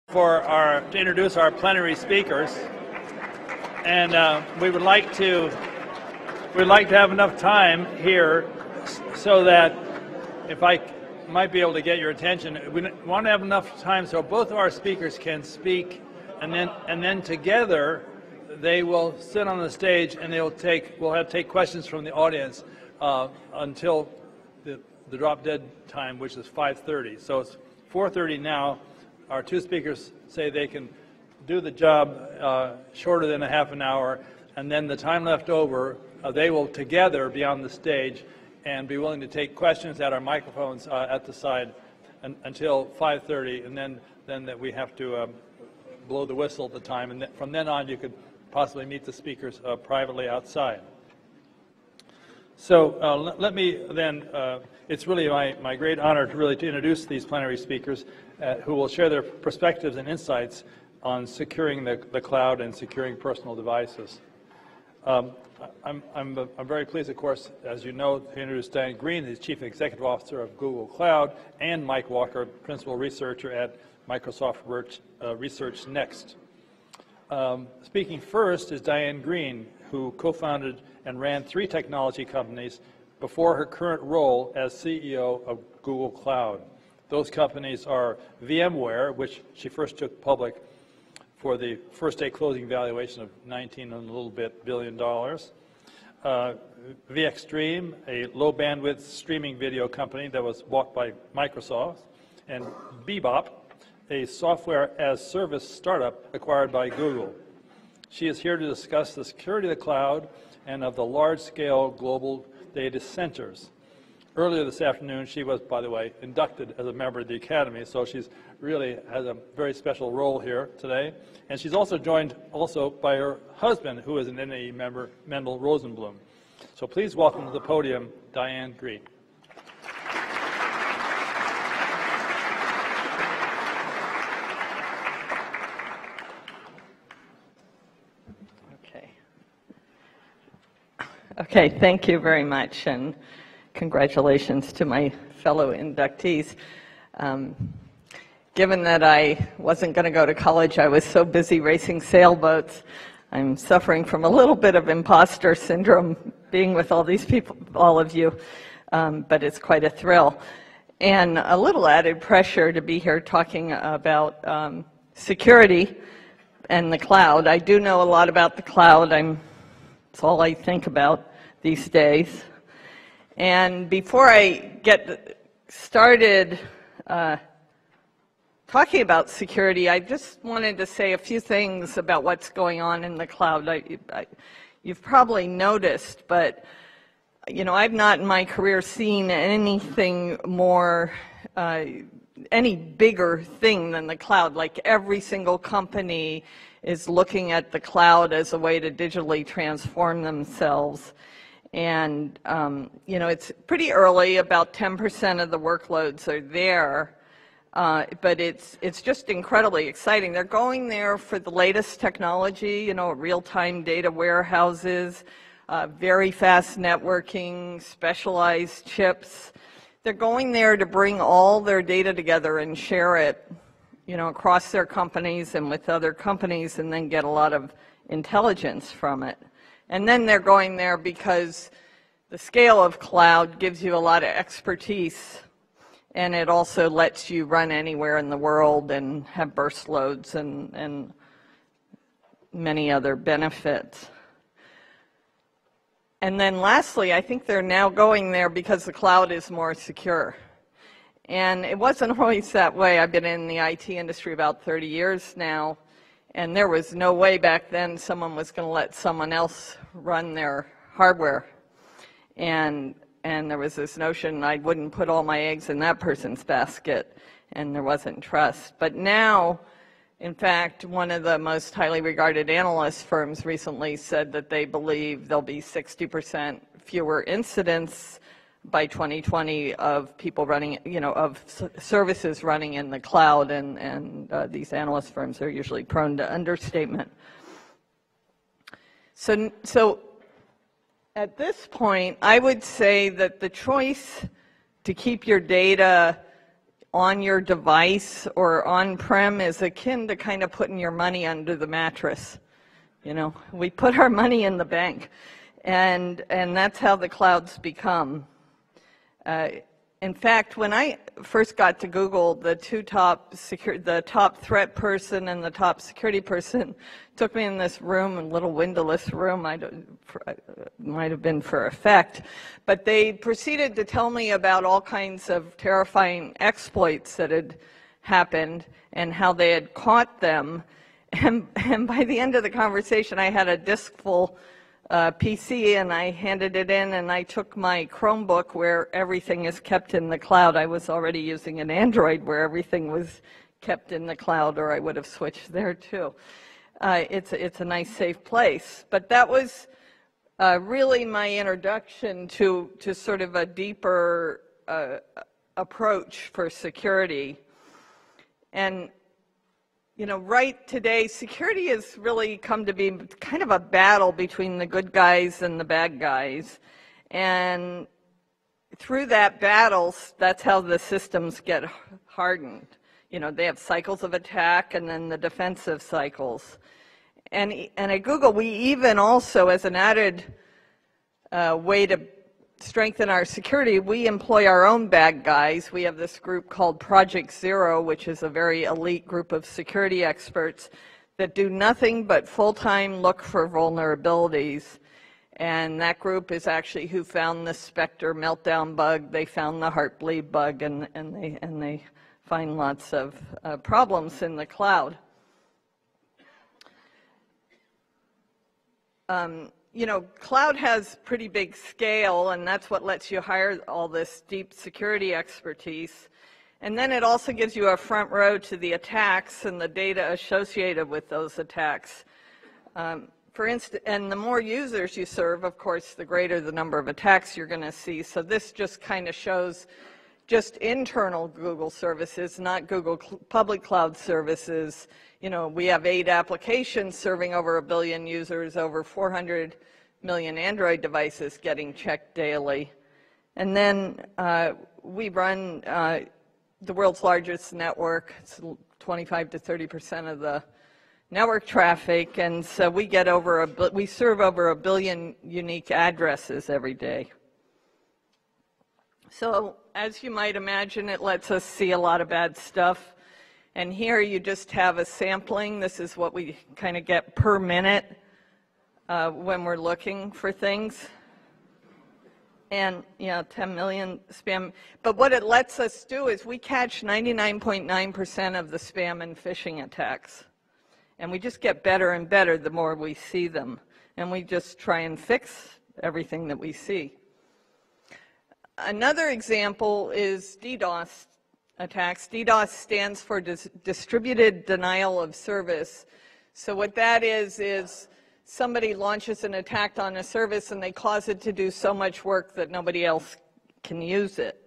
to introduce our plenary speakers, and we'd like to have enough time here so that if I might be able to get your attention, we want to have enough time so both of our speakers can speak, and then together they will sit on the stage and we'll take questions from the audience until the drop dead time, which is 5:30. So it's 4:30 now. Our two speakers say they can do the job shorter than a half an hour, and then the time left over, they will together be on the stage and be willing to take questions at our microphones at the side until 5:30, and then that we have to blow the whistle at the time, and from then on you could possibly meet the speakers privately outside. So let me then, it's really my great honor to introduce these plenary speakers who will share their perspectives and insights on securing the cloud and securing personal devices. I'm very pleased, of course, as you know, to introduce Diane Greene, who's Chief Executive Officer of Google Cloud, and Mike Walker, Principal Researcher at Microsoft Research Next. Speaking first is Diane Greene, who co-founded and ran 3 technology companies before her current role as CEO of Google Cloud. Those companies are VMware, which she first took public for the first day closing valuation of $19 and a little bit billion. VXstream, a low bandwidth streaming video company that was bought by Microsoft, and Bebop, a software as service startup acquired by Google. She is here to discuss the security of the cloud and of the large-scale global data centers. Earlier this afternoon, she was, by the way, inducted as a member of the Academy, so she's really has a very special role here today. And she's also joined by her husband, who is an NAE member, Mendel Rosenblum. So please welcome to the podium, Diane Greene. Okay, thank you very much, and congratulations to my fellow inductees. Given that I wasn't going to go to college, I was so busy racing sailboats. I'm suffering from a little bit of imposter syndrome being with all these people, all of you, but it's quite a thrill. And a little added pressure to be here talking about security and the cloud. I do know a lot about the cloud. It's all I think about these days. And before I get started talking about security, I just wanted to say a few things about what's going on in the cloud. You've probably noticed, but you know, I've not in my career seen anything more, any bigger thing than the cloud. Like every single company is looking at the cloud as a way to digitally transform themselves. And, you know, it's pretty early, about 10% of the workloads are there, but it's just incredibly exciting. They're going there for the latest technology, you know, real-time data warehouses, very fast networking, specialized chips. They're going there to bring all their data together and share it, you know, across their companies and with other companies, and then get a lot of intelligence from it. And then they're going there because the scale of cloud gives you a lot of expertise, and it also lets you run anywhere in the world and have burst loads and many other benefits. And then lastly, I think they're now going there because the cloud is more secure. And it wasn't always that way. I've been in the IT industry about 30 years now, and there was no way back then someone was going to let someone else run their hardware. And there was this notion I wouldn't put all my eggs in that person's basket, and there wasn't trust. But now, in fact, one of the most highly regarded analyst firms recently said that they believe there'll be 60% fewer incidents by 2020 of people running, you know, of services running in the cloud, and these analyst firms are usually prone to understatement. So at this point, I would say that the choice to keep your data on your device or on-prem is akin to kind of putting your money under the mattress. You know, we put our money in the bank, and that's how the clouds become. In fact, when I first got to Google, the top threat person and the top security person took me in this room, a little windowless room. Might have been for effect, but they proceeded to tell me about all kinds of terrifying exploits that had happened and how they had caught them. And by the end of the conversation, I had a disk-full PC, and I handed it in, and I took my Chromebook where everything is kept in the cloud. I was already using an Android where everything was kept in the cloud, or I would have switched there too. It's a nice, safe place. But that was really my introduction to sort of a deeper approach for security. And you know, right today, security has really come to be kind of a battle between the good guys and the bad guys. And through that battle, that's how the systems get hardened. You know, they have cycles of attack and then the defensive cycles. And at Google, we even also, as an added way to strengthen our security, we employ our own bad guys. We have this group called Project Zero, which is a very elite group of security experts that do nothing but full-time look for vulnerabilities. And that group is actually who found the Spectre meltdown bug. They found the Heartbleed bug, and they find lots of problems in the cloud. You know, cloud has pretty big scale, and that's what lets you hire all this deep security expertise. And then it also gives you a front row to the attacks and the data associated with those attacks. For instance, and the more users you serve, of course, the greater the number of attacks you're going to see. So this just kind of shows just internal Google services, not Google public cloud services. You know, we have 8 applications serving over 1 billion users, over 400 million Android devices getting checked daily. And then we run the world's largest network. It's 25 to 30% of the network traffic, and so we get we serve over 1 billion unique addresses every day. So as you might imagine, it lets us see a lot of bad stuff. And here you just have a sampling. This is what we kind of get per minute when we're looking for things. And, you know, 10 million spam. But what it lets us do is we catch 99.9% of the spam and phishing attacks. And we just get better and better the more we see them. And we just try and fix everything that we see. Another example is DDoS attacks. DDoS stands for Distributed Denial of Service. So what that is somebody launches an attack on a service and they cause it to do so much work that nobody else can use it.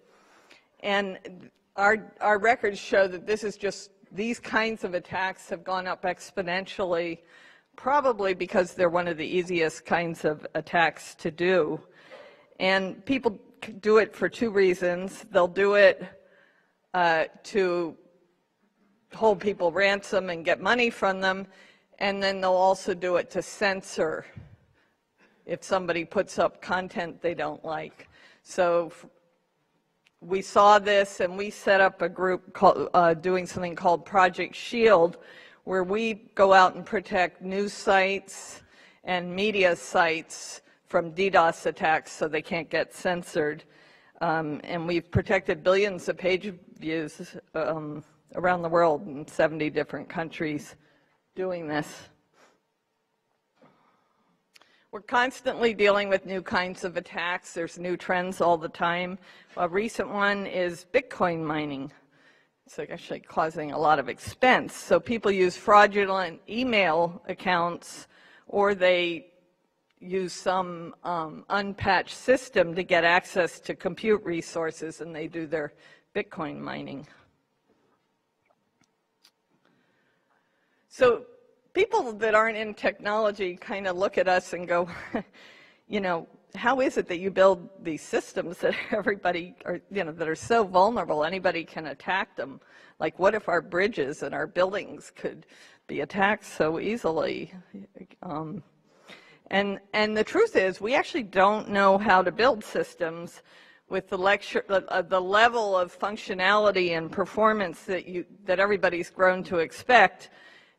And our records show that this is just, these kinds of attacks have gone up exponentially, probably because they're one of the easiest kinds of attacks to do. And people do it for 2 reasons. They'll do it to hold people ransom and get money from them, and then they'll also do it to censor if somebody puts up content they don't like. So we saw this, and we set up a group called, doing something called Project Shield, where we go out and protect news sites and media sites from DDoS attacks so they can't get censored. And we've protected billions of page views around the world in 70 different countries doing this. We're constantly dealing with new kinds of attacks. There's new trends all the time. A recent one is Bitcoin mining. It's actually causing a lot of expense. So people use fraudulent email accounts, or they use some unpatched system to get access to compute resources, and they do their Bitcoin mining. So people that aren't in technology kind of look at us and go, you know, how is it that you build these systems that everybody, that are so vulnerable, anybody can attack them? Like, what if our bridges and our buildings could be attacked so easily? And the truth is, we actually don't know how to build systems with the level of functionality and performance that everybody's grown to expect,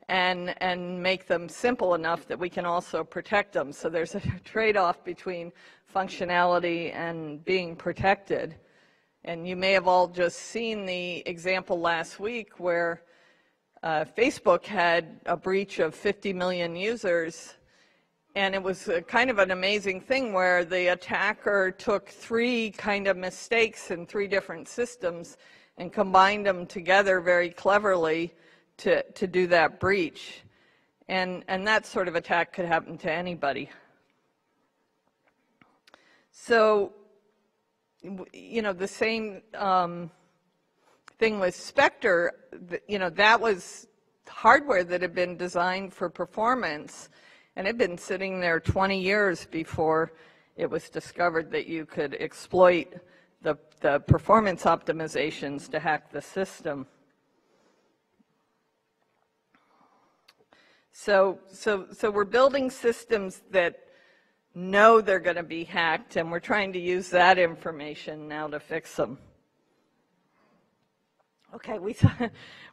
and make them simple enough that we can also protect them. So there's a trade-off between functionality and being protected. And you may have all just seen the example last week where Facebook had a breach of 50 million users. And it was kind of an amazing thing where the attacker took 3 kind of mistakes in 3 different systems and combined them together very cleverly to do that breach. And that sort of attack could happen to anybody. So, the same thing with Spectre, that was hardware that had been designed for performance, and it had been sitting there 20 years before it was discovered that you could exploit the performance optimizations to hack the system. So we're building systems that know they're going to be hacked, and we're trying to use that information now to fix them. Okay,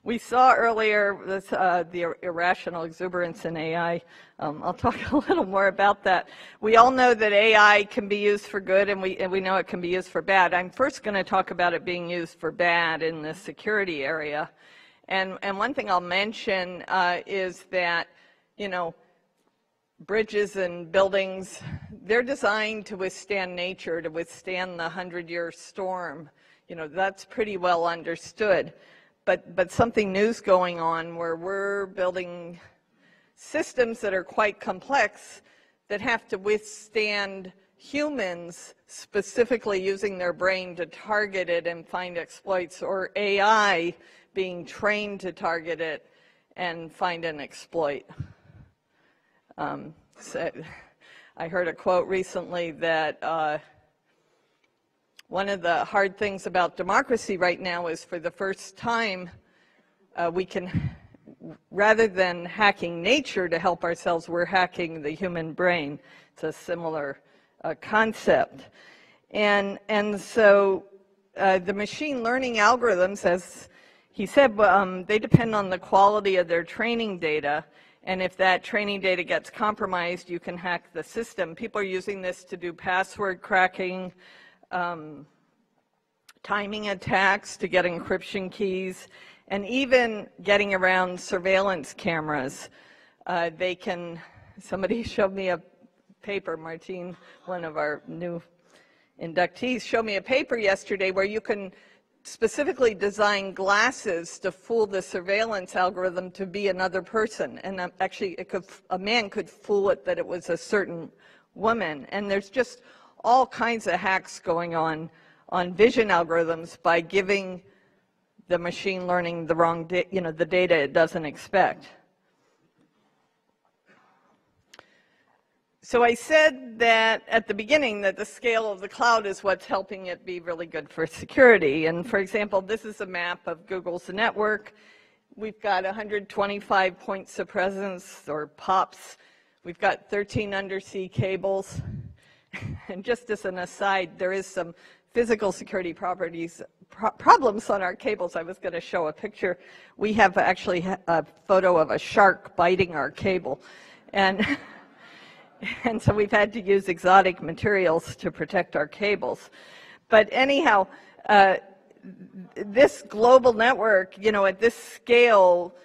we saw earlier this, the irrational exuberance in AI. I'll talk a little more about that. We all know that AI can be used for good, and we know it can be used for bad. I'm first going to talk about it being used for bad in the security area. And one thing I'll mention is that, bridges and buildings, they're designed to withstand nature, to withstand the 100-year storm. That's pretty well understood. But something new's going on where we're building systems that are quite complex that have to withstand humans specifically using their brain to target it and find exploits, or AI being trained to target it and find an exploit. So I heard a quote recently that one of the hard things about democracy right now is, for the first time, we can, rather than hacking nature to help ourselves, we're hacking the human brain. It's a similar concept. And so the machine learning algorithms, as he said, they depend on the quality of their training data. And if that training data gets compromised, you can hack the system. People are using this to do password cracking, timing attacks to get encryption keys, and even getting around surveillance cameras. Somebody showed me a paper, Martine, one of our new inductees, showed me a paper yesterday where you can specifically design glasses to fool the surveillance algorithm to be another person. And actually, a man could fool it that it was a certain woman. And there's just all kinds of hacks going on vision algorithms by giving the machine learning the wrong, the data it doesn't expect. So I said that at the beginning that the scale of the cloud is what's helping it be really good for security. And for example, this is a map of Google's network. We've got 125 points of presence, or POPs. We've got 13 undersea cables. And just as an aside, there is some physical security problems on our cables. I was going to show a picture. We have actually a photo of a shark biting our cable. And so we've had to use exotic materials to protect our cables. But anyhow, this global network, at this scale,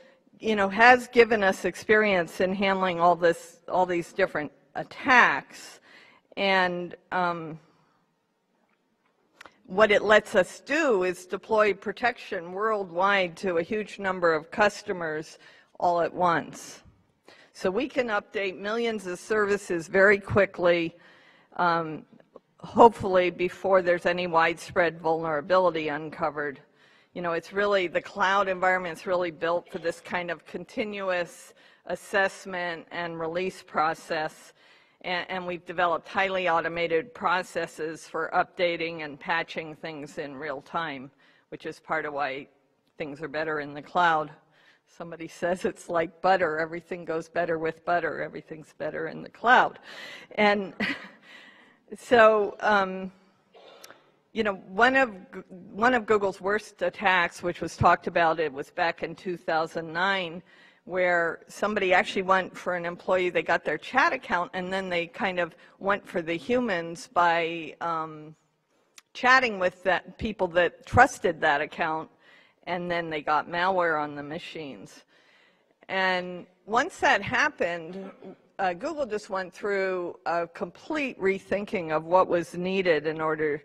has given us experience in handling all these different attacks. And what it lets us do is deploy protection worldwide to a huge number of customers all at once. So we can update millions of services very quickly, hopefully before there's any widespread vulnerability uncovered. It's really, the cloud environment's really built for this kind of continuous assessment and release process. and we've developed highly automated processes for updating and patching things in real time, which is part of why things are better in the cloud. Somebody says it's like butter. Everything goes better with butter. Everything's better in the cloud. And so, you know, one of Google's worst attacks, which was talked about, it was back in 2009, where somebody actually went for an employee, they got their chat account, and then they kind of went for the humans by chatting with that people that trusted that account, and then they got malware on the machines. And once that happened, Google just went through a complete rethinking of what was needed in order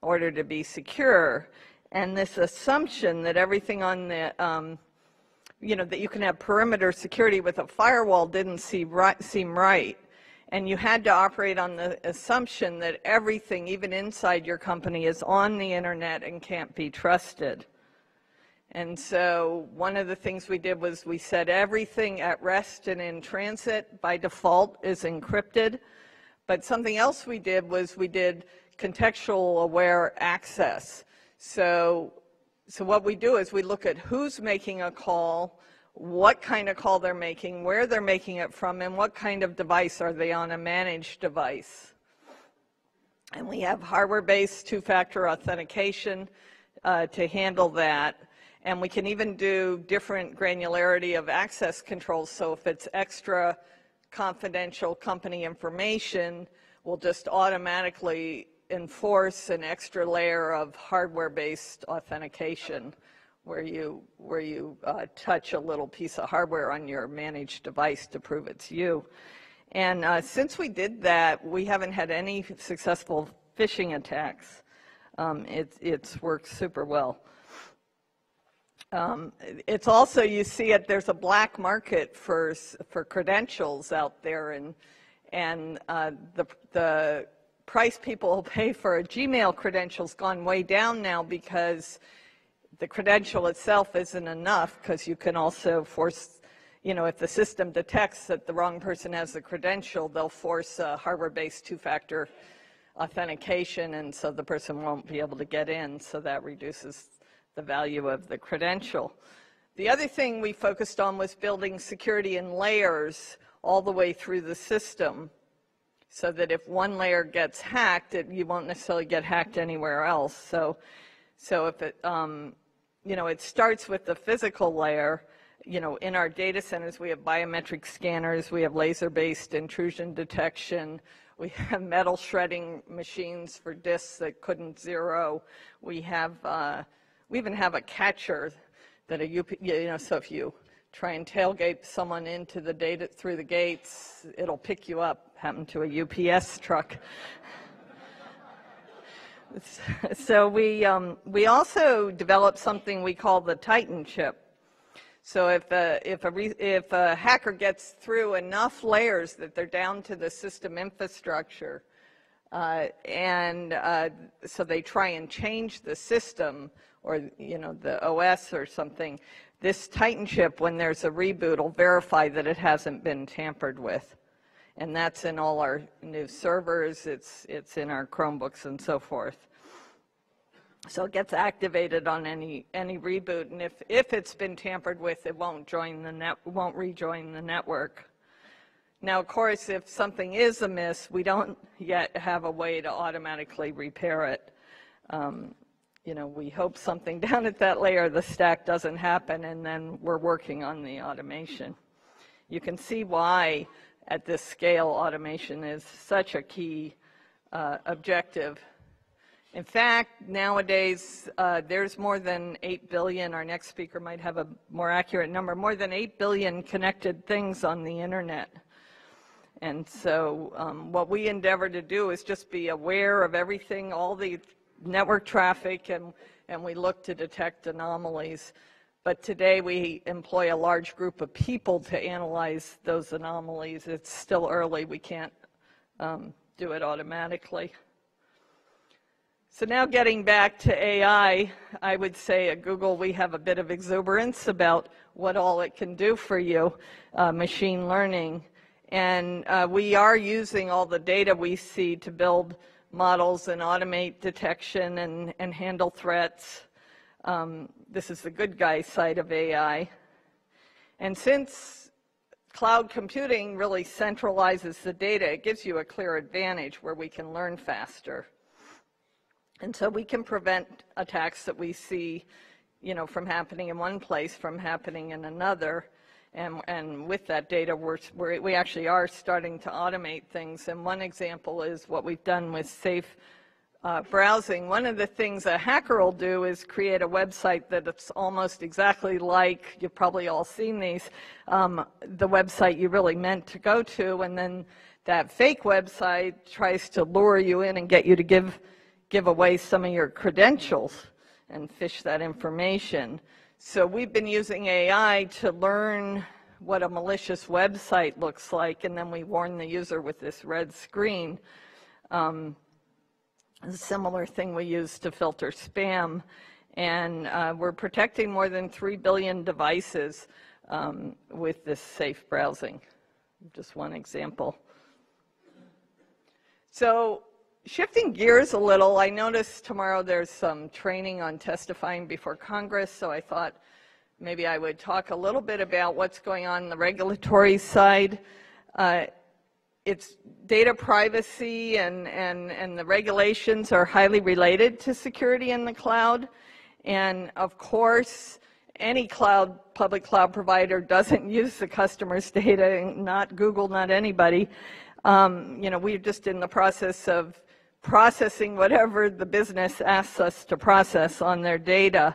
to be secure. And this assumption that everything on the, you know, that you can have perimeter security with a firewall didn't seem right. And you had to operate on the assumption that everything, even inside your company, is on the internet and can't be trusted. And so one of the things we did was we said everything at rest and in transit by default is encrypted. But something else we did was we did contextual aware access. So what we do is we look at who's making a call, what kind of call they're making, where they're making it from, and what kind of device are they on, a managed device. And we have hardware-based two-factor authentication to handle that. And we can even do different granularity of access controls. So if it's extra confidential company information, we'll just automatically enforce an extra layer of hardware-based authentication where you touch a little piece of hardware on your managed device to prove it's you. And since we did that, we haven't had any successful phishing attacks. It's worked super well. It's also, you see it, there's a black market for credentials out there, and the price people will pay for a Gmail credential's gone way down now because the credential itself isn't enough, because you can also force, you know, if the system detects that the wrong person has the credential, they'll force a hardware-based two-factor authentication, and so the person won't be able to get in, so that reduces the value of the credential. The other thing we focused on was building security in layers all the way through the system, so that if one layer gets hacked, you won't necessarily get hacked anywhere else. So if it, you know, it starts with the physical layer. You know, in our data centers, we have biometric scanners, we have laser-based intrusion detection, we have metal shredding machines for disks that couldn't zero. We even have a catcher that you know, so if you try and tailgate someone into the data through the gates, it'll pick you up. Happened to a UPS truck. So we also developed something we call the Titan chip. So if a hacker gets through enough layers that they're down to the system infrastructure, so they try and change the system, or, you know, the OS or something, this Titan chip, when there's a reboot, will verify that it hasn't been tampered with. And that's in all our new servers, it's in our Chromebooks and so forth. So it gets activated on any reboot, and if it's been tampered with, it won't rejoin the network. Now, of course, if something is amiss, we don't yet have a way to automatically repair it. You know, we hope something down at that layer of the stack doesn't happen, and then we're working on the automation. You can see why, at this scale, automation is such a key objective. In fact, nowadays, there's more than 8 billion, our next speaker might have a more accurate number, more than 8 billion connected things on the internet. And so what we endeavor to do is just be aware of everything, all the network traffic, and we look to detect anomalies. But today we employ a large group of people to analyze those anomalies. It's still early. We can't do it automatically. So now getting back to AI, I would say at Google we have a bit of exuberance about what all it can do for you, machine learning. And we are using all the data we see to build models and automate detection and handle threats. This is the good guy side of AI. And since cloud computing really centralizes the data, it gives you a clear advantage where we can learn faster. And so we can prevent attacks that we see, you know, from happening in one place from happening in another. And with that data, we actually are starting to automate things. And one example is what we've done with safe browsing. One of the things a hacker will do is create a website that's almost exactly like, you've probably all seen these, the website you really meant to go to, and then that fake website tries to lure you in and get you to give away some of your credentials and phish that information. So we've been using AI to learn what a malicious website looks like, and then we warn the user with this red screen. A similar thing we use to filter spam, and we're protecting more than 3 billion devices with this safe browsing. Just one example. So shifting gears a little, I noticed tomorrow there's some training on testifying before Congress, so I thought maybe I would talk a little bit about what's going on the regulatory side. It's data privacy and the regulations are highly related to security in the cloud. And of course, any public cloud provider doesn't use the customer's data, not Google, not anybody. You know, we're just in the process of processing whatever the business asks us to process on their data.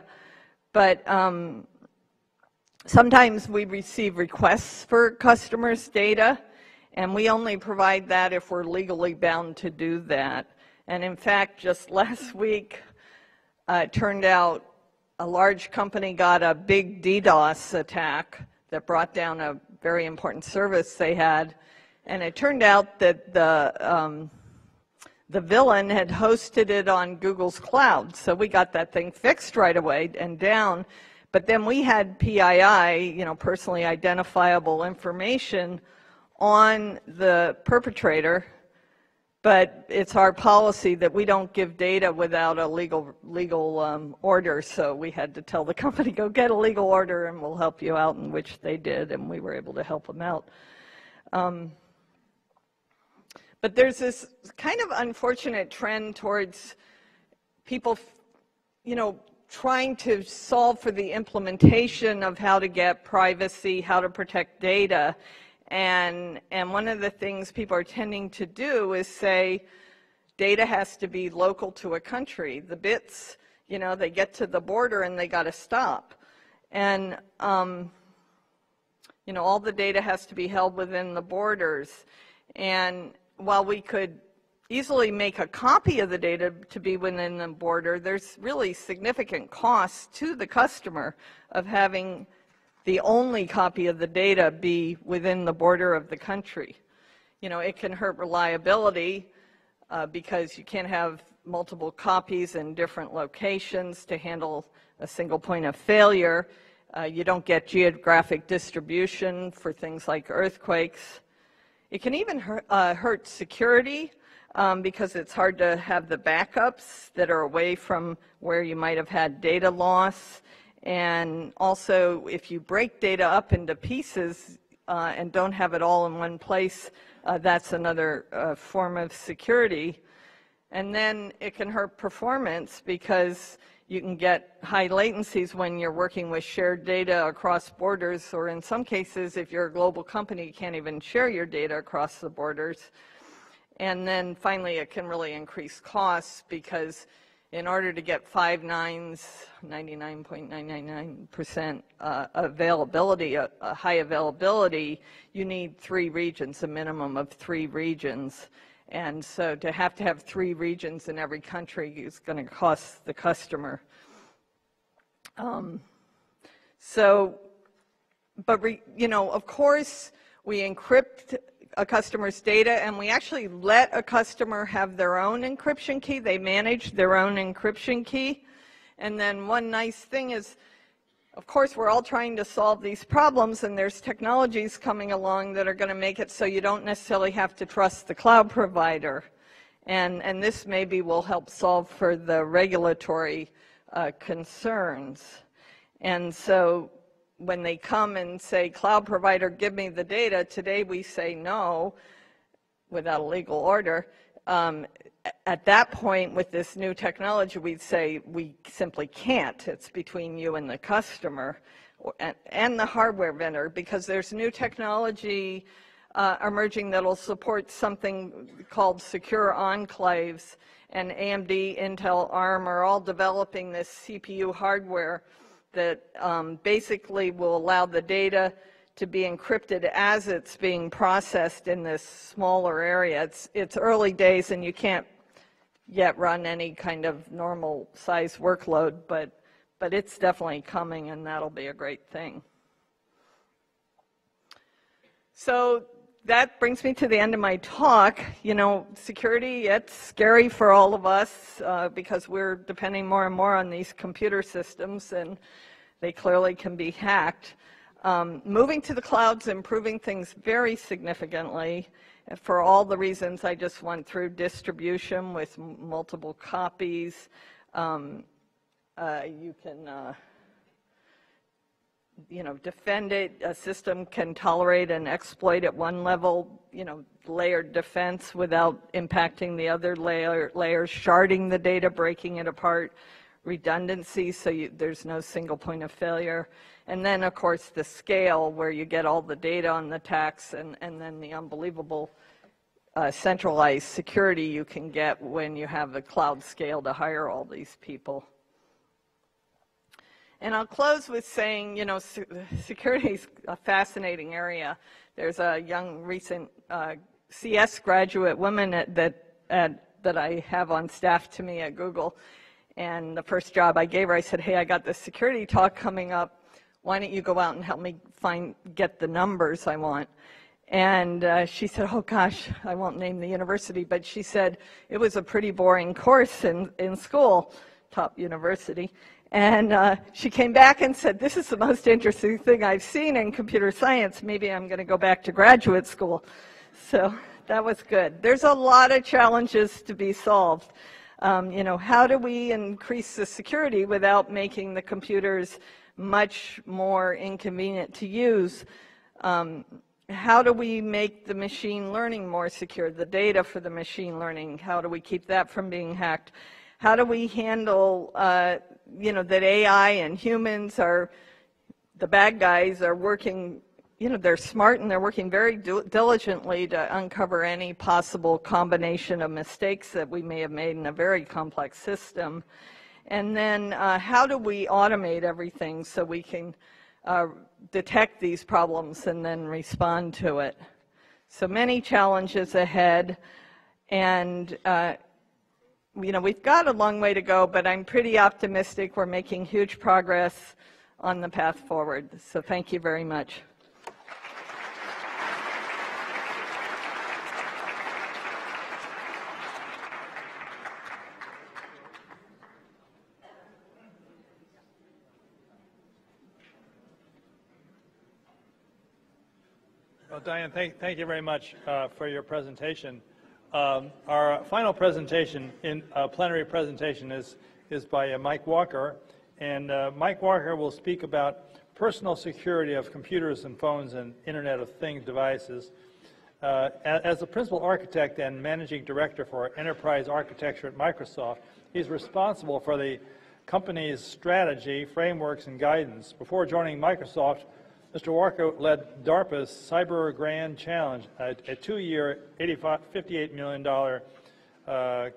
But sometimes we receive requests for customers' data, and we only provide that if we're legally bound to do that. And in fact, just last week, it turned out a large company got a big DDoS attack that brought down a very important service they had. And it turned out that the villain had hosted it on Google's cloud. So we got that thing fixed right away and down. But then we had PII, you know, personally identifiable information on the perpetrator. But it's our policy that we don't give data without a legal order. So we had to tell the company, go get a legal order and we'll help you out, and which they did, and we were able to help them out. But there's this kind of unfortunate trend towards people, you know, trying to solve for the implementation of how to get privacy, how to protect data. And one of the things people are tending to do is say data has to be local to a country. The bits, you know, they get to the border and they got to stop. And, you know, all the data has to be held within the borders. And while we could easily make a copy of the data to be within the border, there's really significant costs to the customer of having the only copy of the data be within the border of the country. You know, it can hurt reliability because you can't have multiple copies in different locations to handle a single point of failure. You don't get geographic distribution for things like earthquakes. It can even hurt security because it's hard to have the backups that are away from where you might have had data loss. And also, if you break data up into pieces and don't have it all in one place, that's another form of security. And then it can hurt performance because you can get high latencies when you're working with shared data across borders, or in some cases, if you're a global company, you can't even share your data across the borders. And then finally, it can really increase costs because in order to get 5 nines, 99.999% availability, a high availability, you need 3 regions, a minimum of 3 regions. And so to have 3 regions in every country is going to cost the customer. You know, of course, we encrypt a customer's data, and we actually let a customer have their own encryption key. They manage their own encryption key. And then one nice thing is, of course, we're all trying to solve these problems, and there's technologies coming along that are going to make it so you don't necessarily have to trust the cloud provider. And this maybe will help solve for the regulatory concerns. And so when they come and say, cloud provider, give me the data, today we say no without a legal order. At that point, with this new technology, we'd say we simply can't. It's between you and the customer and the hardware vendor, because there's new technology emerging that'll support something called secure enclaves, and AMD, Intel, ARM are all developing this CPU hardware that basically will allow the data to be encrypted as it's being processed in this smaller area. It's early days, and you can't yet run any kind of normal size workload, but it's definitely coming, and that'll be a great thing. So that brings me to the end of my talk. You know, security, it's scary for all of us because we're depending more and more on these computer systems, and they clearly can be hacked. Moving to the cloud's improving things very significantly for all the reasons I just went through: distribution with multiple copies. You can defend it. A system can tolerate an exploit at one level, layered defense without impacting the other layers, sharding the data, breaking it apart, redundancy, so there's no single point of failure. And then, of course, the scale, where you get all the data on the attacks, and then the unbelievable centralized security you can get when you have the cloud scale to hire all these people. And I'll close with saying, security is a fascinating area. There's a young, recent CS graduate woman that I have on staff to me at Google. And the first job I gave her, I said, hey, I got this security talk coming up. Why don't you go out and help me get the numbers I want? And she said, oh gosh, I won't name the university, but she said it was a pretty boring course in school, top university. And she came back and said, this is the most interesting thing I've seen in computer science. Maybe I'm going to go back to graduate school. So that was good. There's a lot of challenges to be solved. How do we increase the security without making the computers much more inconvenient to use? How do we make the machine learning more secure, the data for the machine learning? How do we keep that from being hacked? How do we handle, that AI and humans are, the bad guys are working, they're smart and they're working very diligently to uncover any possible combination of mistakes that we may have made in a very complex system. And then how do we automate everything so we can detect these problems and then respond to it? So many challenges ahead, and we've got a long way to go, but I'm pretty optimistic. We're making huge progress on the path forward. So thank you very much. Well, Diane, thank you very much for your presentation. Our final presentation, plenary presentation, is by Mike Walker, and Mike Walker will speak about personal security of computers and phones and Internet of Things devices. As the principal architect and managing director for enterprise architecture at Microsoft, he's responsible for the company's strategy, frameworks, and guidance. Before joining Microsoft, Mr. Walker led DARPA's Cyber Grand Challenge, a two-year, $58 million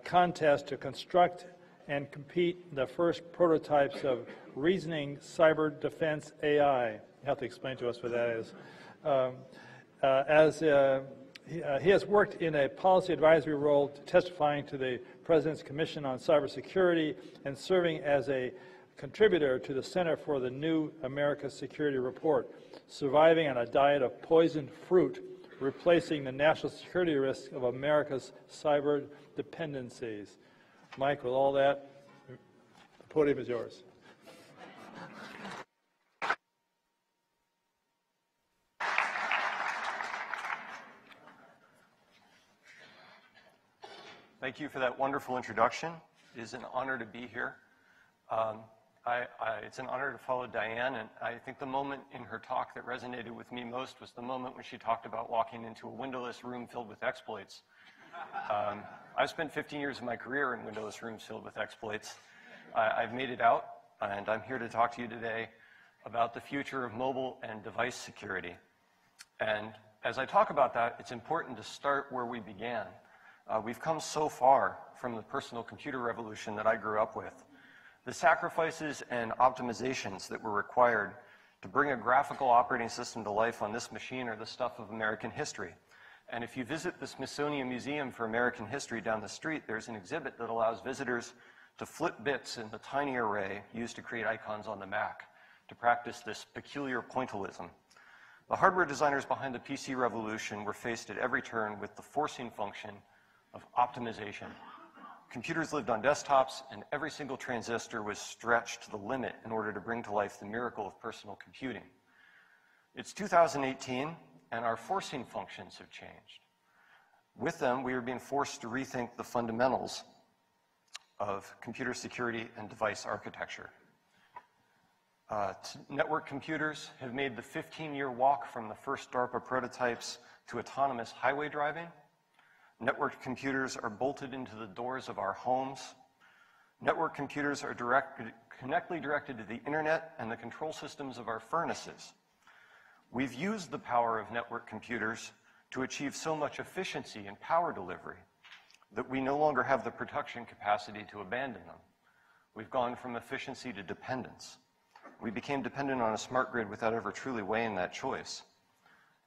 contest to construct and compete the first prototypes of reasoning cyber defense AI. You have to explain to us what that is. He has worked in a policy advisory role, testifying to the President's Commission on Cybersecurity and serving as a contributor to the Center for the New America Security Report, surviving on a diet of poisoned fruit, replacing the national security risks of America's cyber dependencies. Mike, with all that, the podium is yours. Thank you for that wonderful introduction. It is an honor to be here. It's an honor to follow Diane, and I think the moment in her talk that resonated with me most was the moment when she talked about walking into a windowless room filled with exploits. I've spent 15 years of my career in windowless rooms filled with exploits. I've made it out, and I'm here to talk to you today about the future of mobile and device security. And as I talk about that, it's important to start where we began. We've come so far from the personal computer revolution that I grew up with. The sacrifices and optimizations that were required to bring a graphical operating system to life on this machine are the stuff of American history. And if you visit the Smithsonian Museum for American History down the street, there's an exhibit that allows visitors to flip bits in the tiny array used to create icons on the Mac to practice this peculiar pointillism. The hardware designers behind the PC revolution were faced at every turn with the forcing function of optimization. Computers lived on desktops, and every single transistor was stretched to the limit in order to bring to life the miracle of personal computing. It's 2018, and our forcing functions have changed. With them, we are being forced to rethink the fundamentals of computer security and device architecture. Network computers have made the 15-year walk from the first DARPA prototypes to autonomous highway driving. Networked computers are bolted into the doors of our homes. Network computers are directed to the internet and the control systems of our furnaces. We've used the power of network computers to achieve so much efficiency and power delivery that we no longer have the production capacity to abandon them. We've gone from efficiency to dependence. We became dependent on a smart grid without ever truly weighing that choice.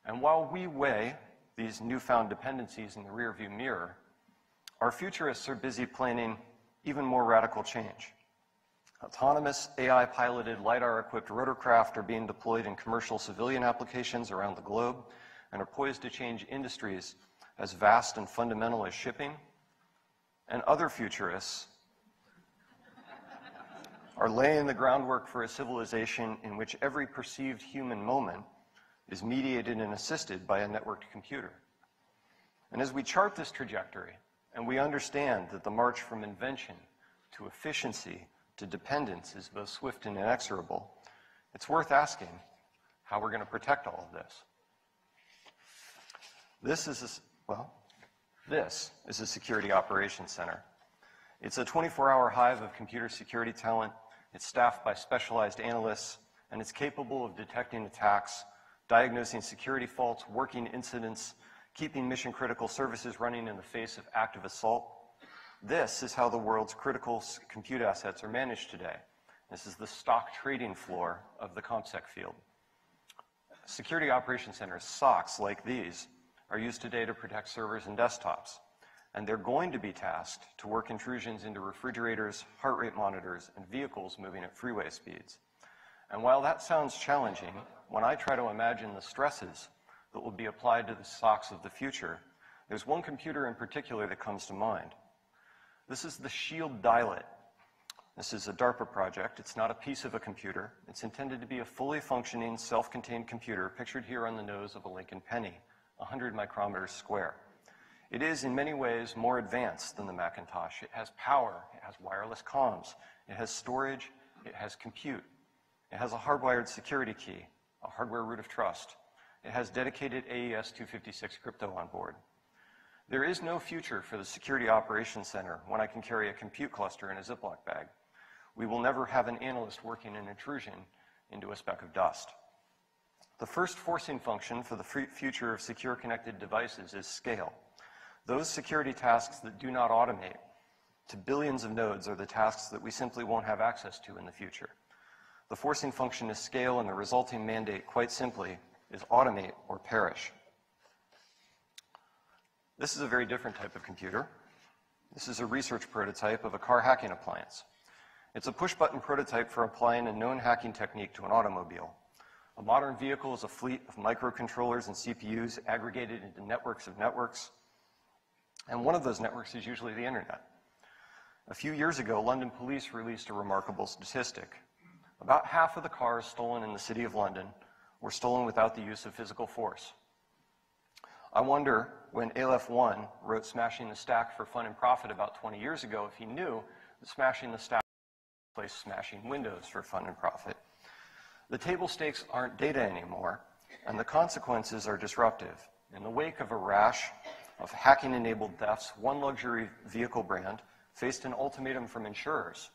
And while we weigh these newfound dependencies in the rearview mirror, our futurists are busy planning even more radical change. Autonomous AI-piloted LiDAR-equipped rotorcraft are being deployed in commercial civilian applications around the globe and are poised to change industries as vast and fundamental as shipping. And other futurists are laying the groundwork for a civilization in which every perceived human moment is mediated and assisted by a networked computer. And as we chart this trajectory, and we understand that the march from invention to efficiency to dependence is both swift and inexorable, it's worth asking how we're going to protect all of this. This is a security operations center. It's a 24-hour hive of computer security talent. It's staffed by specialized analysts, and it's capable of detecting attacks, diagnosing security faults, working incidents, keeping mission-critical services running in the face of active assault. This is how the world's critical compute assets are managed today. This is the stock trading floor of the ComSec field. Security operations centers, SOCs like these, are used today to protect servers and desktops. And they're going to be tasked to work intrusions into refrigerators, heart rate monitors, and vehicles moving at freeway speeds. And while that sounds challenging, when I try to imagine the stresses that will be applied to the SOCs of the future, there's one computer in particular that comes to mind. This is the Shield Dialet. This is a DARPA project. It's not a piece of a computer. It's intended to be a fully functioning, self-contained computer pictured here on the nose of a Lincoln penny, 100 micrometers square. It is in many ways more advanced than the Macintosh. It has power, it has wireless comms, it has storage, it has compute. It has a hardwired security key, a hardware root of trust. It has dedicated AES-256 crypto on board. There is no future for the Security Operations Center when I can carry a compute cluster in a Ziploc bag. We will never have an analyst working an intrusion into a speck of dust. The first forcing function for the future of secure connected devices is scale. Those security tasks that do not automate to billions of nodes are the tasks that we simply won't have access to in the future. The forcing function is scale, and the resulting mandate, quite simply, is automate or perish. This is a very different type of computer. This is a research prototype of a car hacking appliance. It's a push-button prototype for applying a known hacking technique to an automobile. A modern vehicle is a fleet of microcontrollers and CPUs aggregated into networks of networks, and one of those networks is usually the internet. A few years ago, London police released a remarkable statistic. About half of the cars stolen in the City of London were stolen without the use of physical force. I wonder when Aleph 1 wrote Smashing the Stack for Fun and Profit about 20 years ago if he knew that smashing the stack replaced smashing Windows for fun and profit. The table stakes aren't data anymore, and the consequences are disruptive. In the wake of a rash of hacking-enabled thefts, one luxury vehicle brand faced an ultimatum from insurers.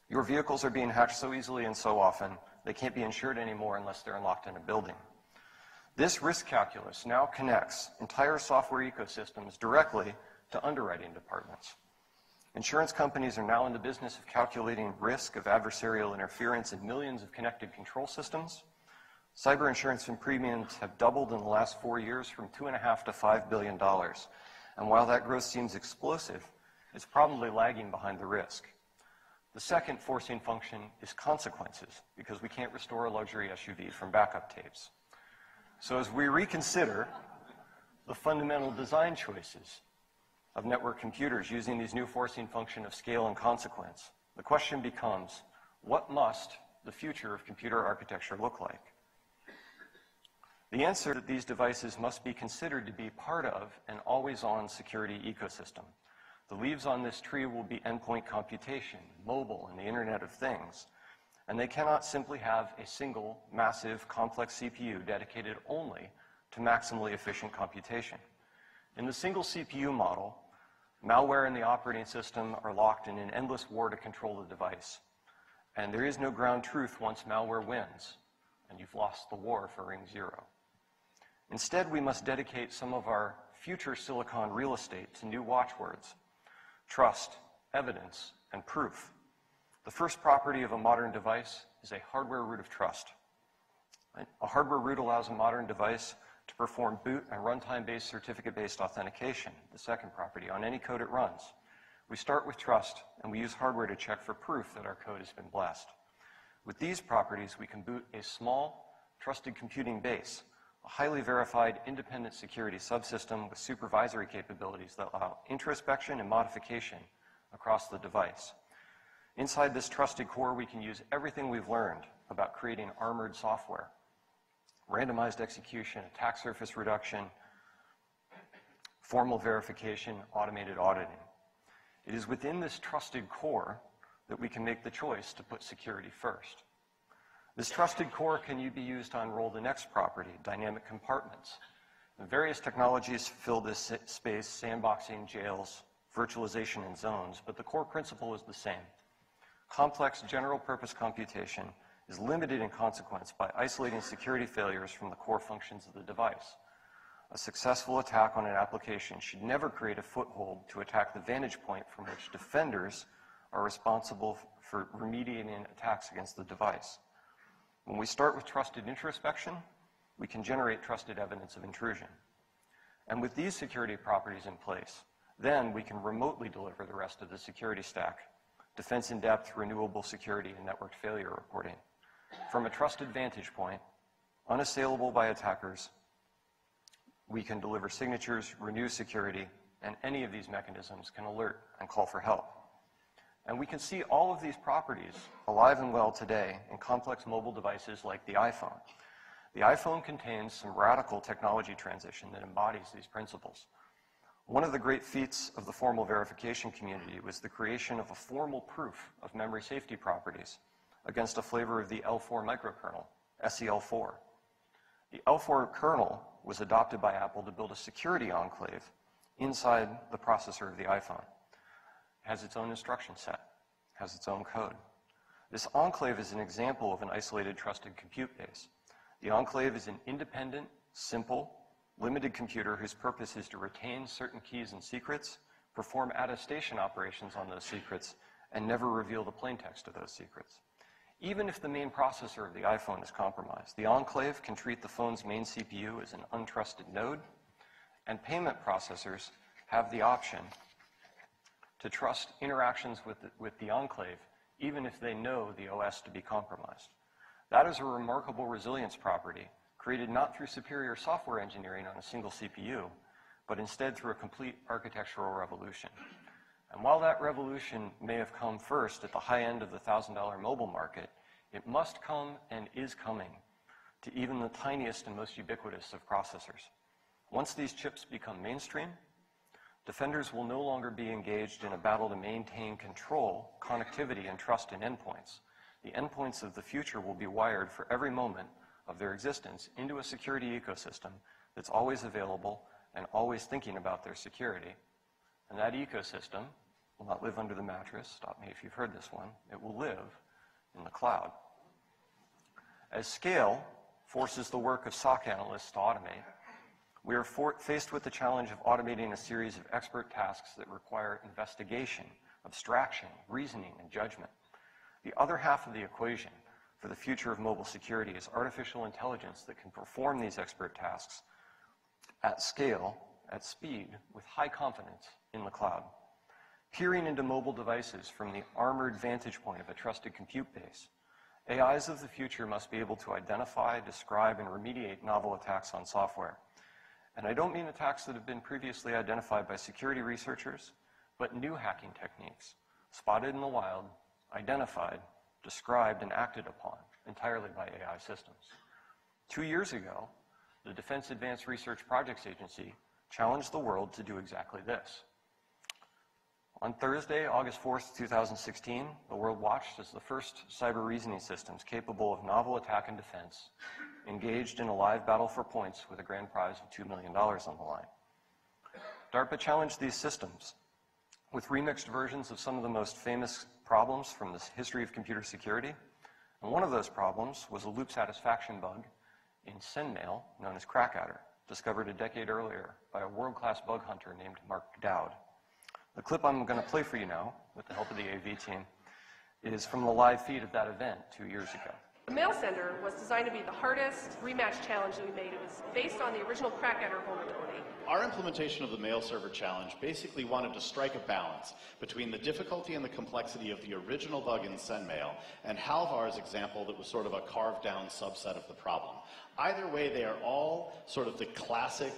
Your vehicles are being hacked so easily and so often, they can't be insured anymore unless they're unlocked in a building. This risk calculus now connects entire software ecosystems directly to underwriting departments. Insurance companies are now in the business of calculating risk of adversarial interference in millions of connected control systems. Cyber insurance and premiums have doubled in the last 4 years from $2.5 to $5 billion. And while that growth seems explosive, it's probably lagging behind the risk. The second forcing function is consequences, because we can't restore a luxury SUV from backup tapes. So as we reconsider the fundamental design choices of network computers using these new forcing function of scale and consequence, the question becomes, what must the future of computer architecture look like? The answer that these devices must be considered to be part of an always-on security ecosystem. The leaves on this tree will be endpoint computation, mobile, and the Internet of Things. And they cannot simply have a single, massive, complex CPU dedicated only to maximally efficient computation. In the single CPU model, malware and the operating system are locked in an endless war to control the device. And there is no ground truth once malware wins, and you've lost the war for ring 0. Instead, we must dedicate some of our future silicon real estate to new watchwords: trust, evidence, and proof. The first property of a modern device is a hardware root of trust. A hardware root allows a modern device to perform boot and runtime-based certificate-based authentication, the second property, on any code it runs. We start with trust, and we use hardware to check for proof that our code has been blessed. With these properties, we can boot a small, trusted computing base, a highly verified independent security subsystem with supervisory capabilities that allow introspection and modification across the device. Inside this trusted core, we can use everything we've learned about creating armored software: randomized execution, attack surface reduction, formal verification, automated auditing. It is within this trusted core that we can make the choice to put security first. This trusted core can be used to unroll the next property, dynamic compartments. And various technologies fill this space: sandboxing, jails, virtualization, and zones, but the core principle is the same. Complex general-purpose computation is limited in consequence by isolating security failures from the core functions of the device. A successful attack on an application should never create a foothold to attack the vantage point from which defenders are responsible for remediating attacks against the device. When we start with trusted introspection, we can generate trusted evidence of intrusion. And with these security properties in place, then we can remotely deliver the rest of the security stack: defense in depth, renewable security, and network failure reporting. From a trusted vantage point, unassailable by attackers, we can deliver signatures, renew security, and any of these mechanisms can alert and call for help. And we can see all of these properties alive and well today in complex mobile devices like the iPhone. The iPhone contains some radical technology transition that embodies these principles. One of the great feats of the formal verification community was the creation of a formal proof of memory safety properties against a flavor of the L4 microkernel, SEL4. The L4 kernel was adopted by Apple to build a security enclave inside the processor of the iPhone. It has its own instruction set, has its own code. This enclave is an example of an isolated trusted compute base. The enclave is an independent, simple, limited computer whose purpose is to retain certain keys and secrets, perform attestation operations on those secrets, and never reveal the plaintext of those secrets. Even if the main processor of the iPhone is compromised, the enclave can treat the phone's main CPU as an untrusted node, and payment processors have the option to trust interactions with the enclave, even if they know the OS to be compromised. That is a remarkable resilience property, created not through superior software engineering on a single CPU, but instead through a complete architectural revolution. And while that revolution may have come first at the high end of the $1,000 mobile market, it must come and is coming to even the tiniest and most ubiquitous of processors. Once these chips become mainstream, defenders will no longer be engaged in a battle to maintain control, connectivity, and trust in endpoints. The endpoints of the future will be wired for every moment of their existence into a security ecosystem that's always available and always thinking about their security. And that ecosystem will not live under the mattress. Stop me if you've heard this one. It will live in the cloud. As scale forces the work of SOC analysts to automate, we are faced with the challenge of automating a series of expert tasks that require investigation, abstraction, reasoning, and judgment. The other half of the equation for the future of mobile security is artificial intelligence that can perform these expert tasks at scale, at speed, with high confidence in the cloud. Peering into mobile devices from the armored vantage point of a trusted compute base, AIs of the future must be able to identify, describe, and remediate novel attacks on software. And I don't mean attacks that have been previously identified by security researchers, but new hacking techniques, spotted in the wild, identified, described, and acted upon entirely by AI systems. 2 years ago, the Defense Advanced Research Projects Agency challenged the world to do exactly this. On Thursday, August 4th, 2016, the world watched as the first cyber reasoning systems capable of novel attack and defense engaged in a live battle for points with a grand prize of $2 million on the line. DARPA challenged these systems with remixed versions of some of the most famous problems from the history of computer security. And one of those problems was a loop satisfaction bug in SendMail known as Crackadder, discovered a decade earlier by a world-class bug hunter named Mark Dowd. The clip I'm going to play for you now, with the help of the AV team, is from the live feed of that event 2 years ago. The mail sender was designed to be the hardest rematch challenge that we made. It was based on the original Crackadder vulnerability. Our implementation of the mail server challenge basically wanted to strike a balance between the difficulty and the complexity of the original bug in SendMail and Halvar's example that was sort of a carved down subset of the problem. Either way, they are all sort of the classic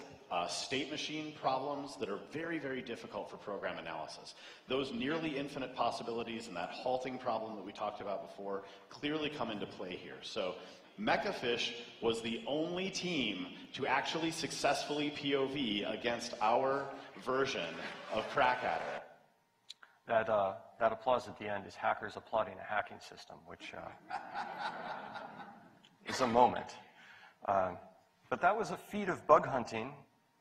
state machine problems that are very, very difficult for program analysis. Those nearly infinite possibilities and that halting problem that we talked about before clearly come into play here. So Mechafish was the only team to actually successfully POV against our version of Crackadder. That applause at the end is hackers applauding a hacking system, which is a moment. But that was a feat of bug hunting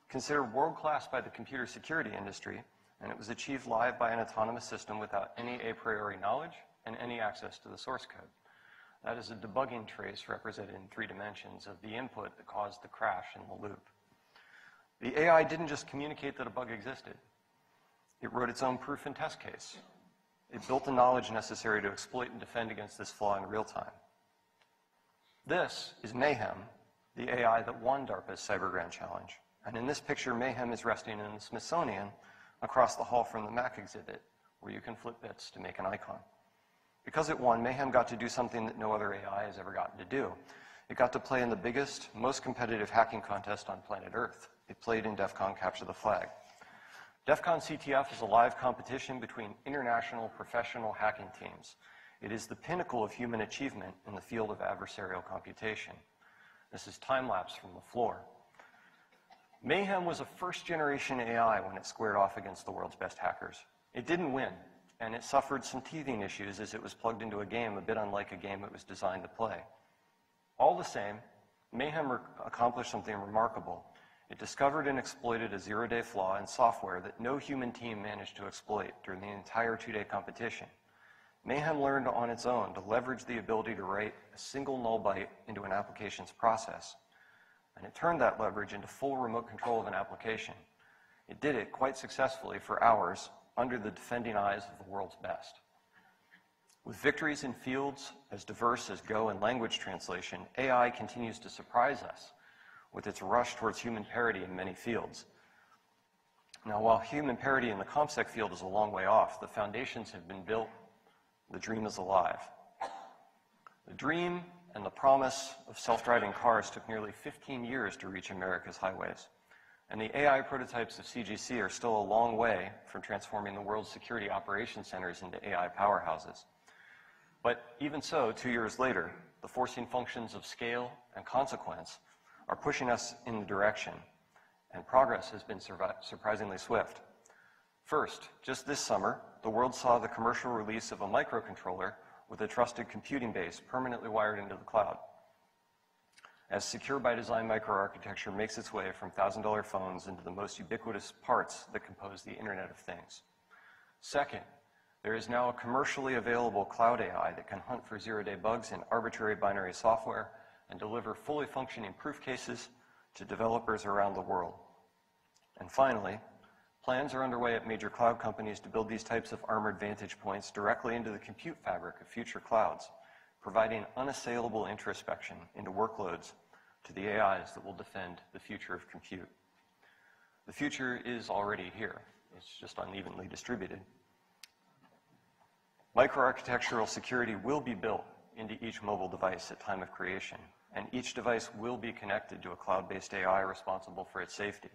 considered world-class by the computer security industry, and it was achieved live by an autonomous system without any a priori knowledge and any access to the source code. That is a debugging trace represented in 3 dimensions of the input that caused the crash in the loop. The AI didn't just communicate that a bug existed. It wrote its own proof and test case. It built the knowledge necessary to exploit and defend against this flaw in real time. This is Mayhem, the AI that won DARPA's Cyber Grand Challenge. And in this picture, Mayhem is resting in the Smithsonian across the hall from the Mac exhibit, where you can flip bits to make an icon. Because it won, Mayhem got to do something that no other AI has ever gotten to do. It got to play in the biggest, most competitive hacking contest on planet Earth. It played in DEF CON Capture the Flag. DEF CON CTF is a live competition between international professional hacking teams. It is the pinnacle of human achievement in the field of adversarial computation. This is time-lapse from the floor. Mayhem was a first-generation AI when it squared off against the world's best hackers. It didn't win, and it suffered some teething issues as it was plugged into a game a bit unlike a game it was designed to play. All the same, Mayhem accomplished something remarkable. It discovered and exploited a zero-day flaw in software that no human team managed to exploit during the entire 2-day competition. Mayhem learned on its own to leverage the ability to write a single null byte into an application's process. And it turned that leverage into full remote control of an application. It did it quite successfully for hours under the defending eyes of the world's best. With victories in fields as diverse as Go and language translation, AI continues to surprise us with its rush towards human parity in many fields. Now, while human parity in the ComSec field is a long way off, the foundations have been built. The dream is alive. The dream and the promise of self-driving cars took nearly 15 years to reach America's highways. And the AI prototypes of CGC are still a long way from transforming the world's security operations centers into AI powerhouses. But even so, 2 years later, the forcing functions of scale and consequence are pushing us in the direction. and progress has been surprisingly swift. First, just this summer, the world saw the commercial release of a microcontroller with a trusted computing base permanently wired into the cloud. As secure by design microarchitecture makes its way from $1,000 phones into the most ubiquitous parts that compose the Internet of Things. Second, there is now a commercially available cloud AI that can hunt for zero-day bugs in arbitrary binary software and deliver fully functioning proof cases to developers around the world. And finally, plans are underway at major cloud companies to build these types of armored vantage points directly into the compute fabric of future clouds, providing unassailable introspection into workloads to the AIs that will defend the future of compute. The future is already here. It's just unevenly distributed. Microarchitectural security will be built into each mobile device at time of creation, and each device will be connected to a cloud-based AI responsible for its safety.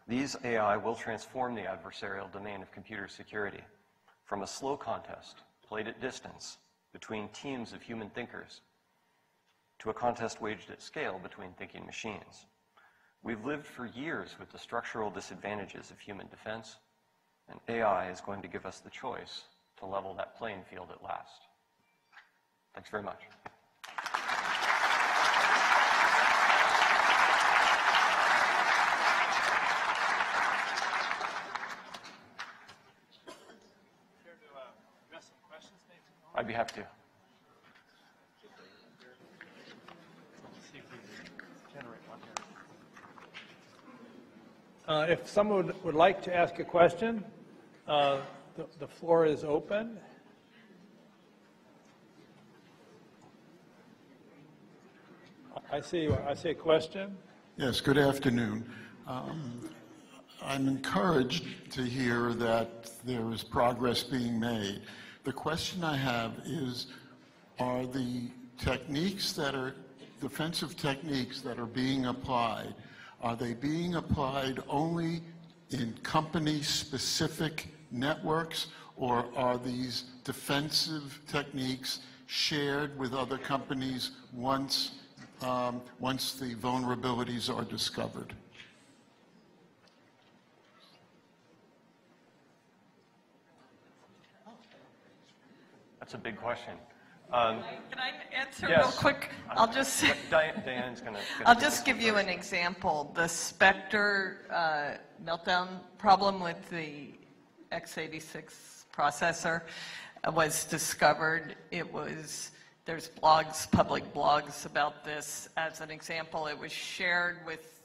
These AI will transform the adversarial domain of computer security from a slow contest played at distance between teams of human thinkers to a contest waged at scale between thinking machines. We've lived for years with the structural disadvantages of human defense, and AI is going to give us the choice to level that playing field at last. Thanks very much. I'd be happy to. If someone would like to ask a question, the floor is open. I see a question. Yes, good afternoon. I'm encouraged to hear that there is progress being made. The question I have is, are the techniques that are, defensive techniques that are being applied, are they being applied only in company-specific networks, or are these defensive techniques shared with other companies once the vulnerabilities are discovered? That's a big question. Can I answer yes. real quick? I'll just Diane's going to. I'll just give you an example. The Spectre meltdown problem with the x86 processor was discovered. There's blogs, public blogs about this. As an example, it was shared with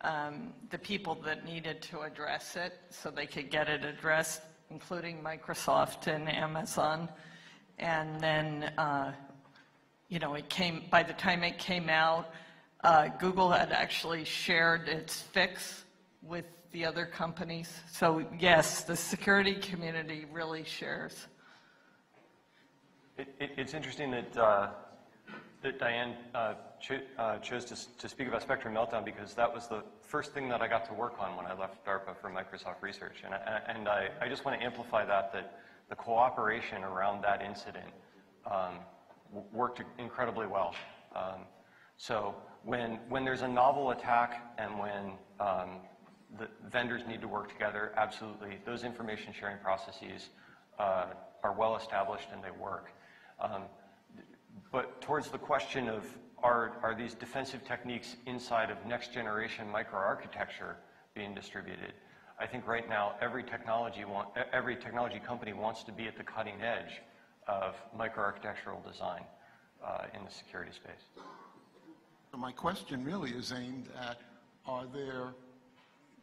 the people that needed to address it so they could get it addressed, including Microsoft and Amazon. And then, by the time it came out, Google had actually shared its fix with the other companies. So yes, the security community really shares. It's interesting that Diane chose to speak about Spectre Meltdown, because that was the first thing that I got to work on when I left DARPA for Microsoft Research. And I just want to amplify that the cooperation around that incident worked incredibly well. So when there's a novel attack and when the vendors need to work together, absolutely, those information sharing processes are well established and they work. But towards the question of are these defensive techniques inside of next generation microarchitecture being distributed, I think right now every technology company wants to be at the cutting edge of microarchitectural design in the security space. So my question really is aimed at, are there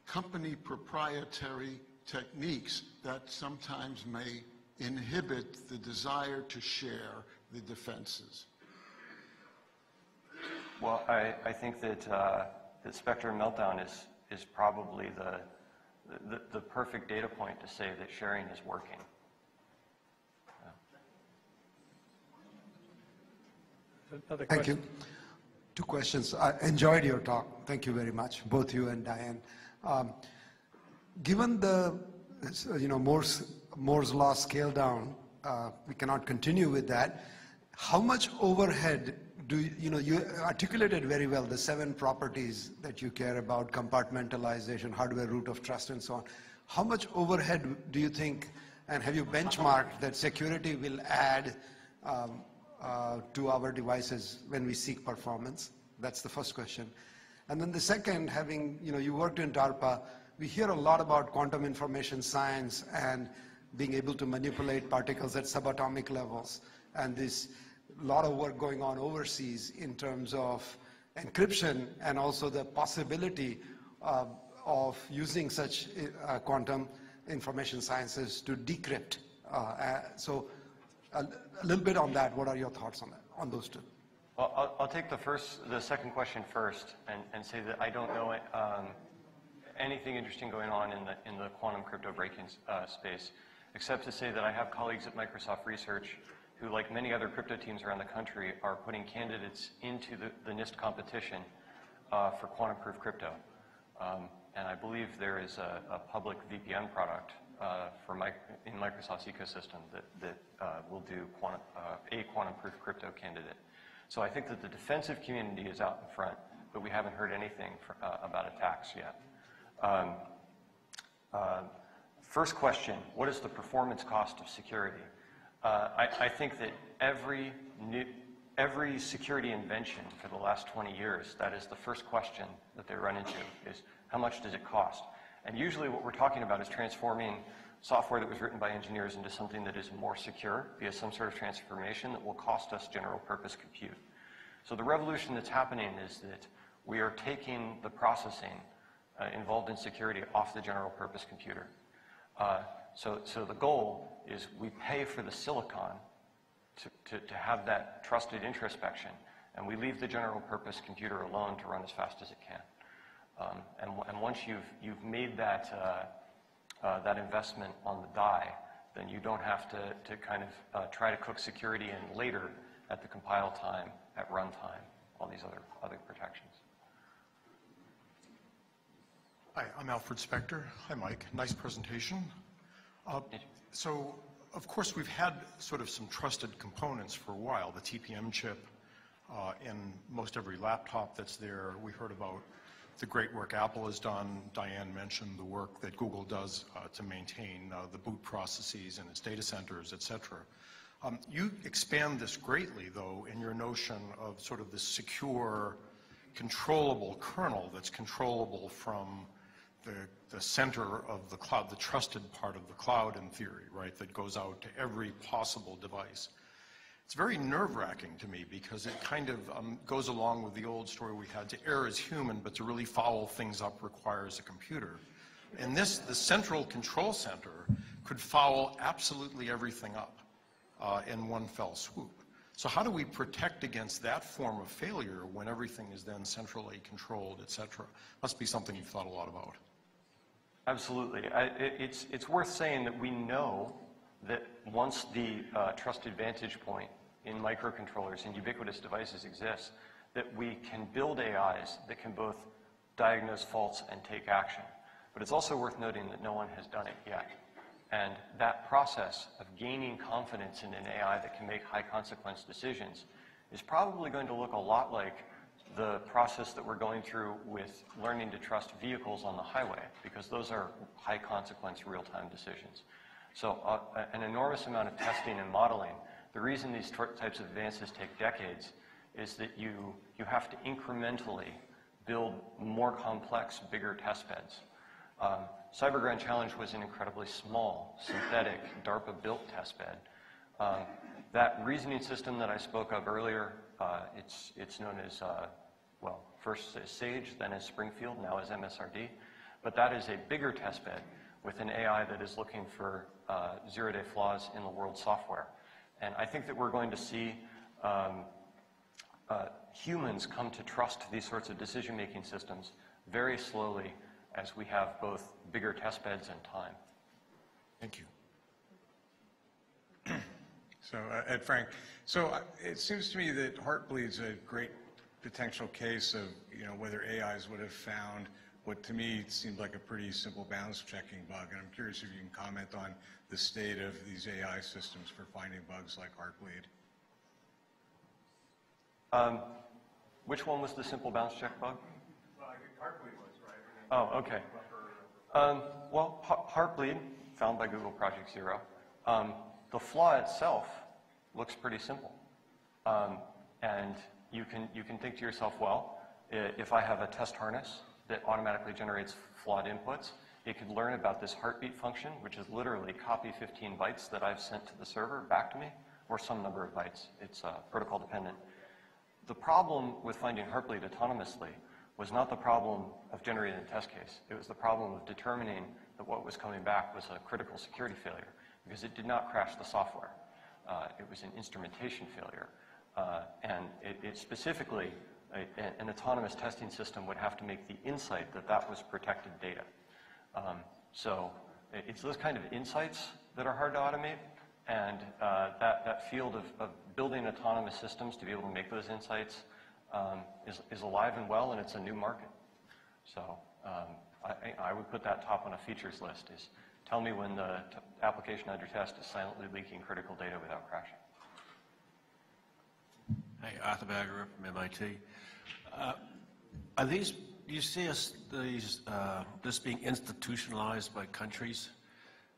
company proprietary techniques that sometimes may inhibit the desire to share the defenses? Well, I think that Spectre Meltdown is probably the perfect data point to say that sharing is working. Another question. Thank you. Two questions. I enjoyed your talk. Thank you very much, both you and Diane. Given the Moore's law scale down, we cannot continue with that. How much overhead you articulated very well the 7 properties that you care about: compartmentalization, hardware root of trust, and so on. How much overhead do you think, and have you benchmarked that security will add to our devices when we seek performance? That's the first question. And then the second, having, you worked in DARPA, we hear a lot about quantum information science and being able to manipulate particles at subatomic levels. And this lot of work going on overseas in terms of encryption and also the possibility of using such quantum information sciences to decrypt. So a little bit on that. What are your thoughts on that, on those two? Well, I'll take the second question first and say that I don't know anything interesting going on in the quantum crypto break-in space, except to say that I have colleagues at Microsoft Research who, like many other crypto teams around the country, are putting candidates into the NIST competition for quantum-proof crypto. And I believe there is a public VPN product in Microsoft's ecosystem that will do a quantum-proof crypto candidate. So I think that the defensive community is out in front, but we haven't heard anything about attacks yet. First question, what is the performance cost of security? I think that every security invention for the last 20 years, that is the first question that they run into, is how much does it cost? And usually what we're talking about is transforming software that was written by engineers into something that is more secure via some sort of transformation that will cost us general purpose compute. So the revolution that's happening is that we are taking the processing involved in security off the general purpose computer. So the goal is we pay for the silicon to have that trusted introspection, and we leave the general purpose computer alone to run as fast as it can. And once you've made that investment on the die, then you don't have to kind of try to cook security in later at the compile time, at runtime, all these other protections. Hi, I'm Alfred Spector. Hi, Mike. Nice presentation. So, of course, we've had sort of some trusted components for a while, the TPM chip in most every laptop that's there. We heard about the great work Apple has done. Diane mentioned the work that Google does to maintain the boot processes in its data centers, et cetera. You expand this greatly, though, in your notion of sort of this secure, controllable kernel that's controllable from the center of the cloud, the trusted part of the cloud in theory, right, that goes out to every possible device. It's very nerve-wracking to me because it kind of goes along with the old story we had: to err is human, but to really foul things up requires a computer. And the central control center could foul absolutely everything up in one fell swoop. So how do we protect against that form of failure when everything is then centrally controlled, et cetera? Must be something you've thought a lot about. Absolutely. It's worth saying that we know that once the trusted vantage point in microcontrollers and ubiquitous devices exists, that we can build AIs that can both diagnose faults and take action. But it's also worth noting that no one has done it yet. And that process of gaining confidence in an AI that can make high consequence decisions is probably going to look a lot like the process that we're going through with learning to trust vehicles on the highway, because those are high consequence real-time decisions. So an enormous amount of testing and modeling. The reason these types of advances take decades is that you have to incrementally build more complex, bigger test beds. Cyber Grand Challenge was an incredibly small, synthetic, DARPA-built test bed. That reasoning system that I spoke of earlier, it's known as, well, first as SAGE, then as Springfield, now as MSRD. But that is a bigger test bed with an AI that is looking for zero-day flaws in the world software. And I think that we're going to see humans come to trust these sorts of decision-making systems very slowly as we have both bigger test beds and time. Thank you. So, Ed Frank, so it seems to me that Heartbleed's a great potential case of, whether AIs would have found what to me seemed like a pretty simple bounds checking bug. And I'm curious if you can comment on the state of these AI systems for finding bugs like Heartbleed. Which one was the simple bounce check bug? Heartbleed was, right? Oh, okay. Well, Heartbleed, found by Google Project Zero. The flaw itself looks pretty simple. And you can think to yourself, well, if I have a test harness that automatically generates flawed inputs, it could learn about this heartbeat function, which is literally copy 15 bytes that I've sent to the server back to me, or some number of bytes. It's protocol dependent. The problem with finding Heartbleed autonomously was not the problem of generating a test case. It was the problem of determining that what was coming back was a critical security failure, because it did not crash the software. It was an instrumentation failure. And it specifically, an autonomous testing system would have to make the insight that that was protected data. So it's those kind of insights that are hard to automate, and that field of building autonomous systems to be able to make those insights is alive and well, and it's a new market. So I would put that top on a features list, is tell me when the application under test is silently leaking critical data without crashing. Hey, Arthur Bagger from MIT. Are these, do you see this being institutionalized by countries?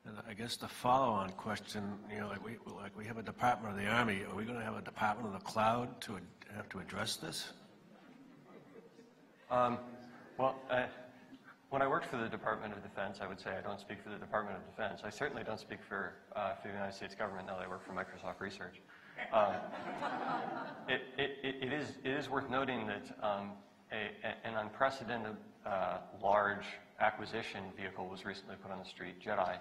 And I guess the follow-on question, you know, like we have a Department of the Army, are we going to have a Department of the Cloud to have to address this? Well, when I worked for the Department of Defense, I would say I don't speak for the Department of Defense. I certainly don't speak for the United States government now that I work for Microsoft Research. It is worth noting that an unprecedented large acquisition vehicle was recently put on the street, JEDI,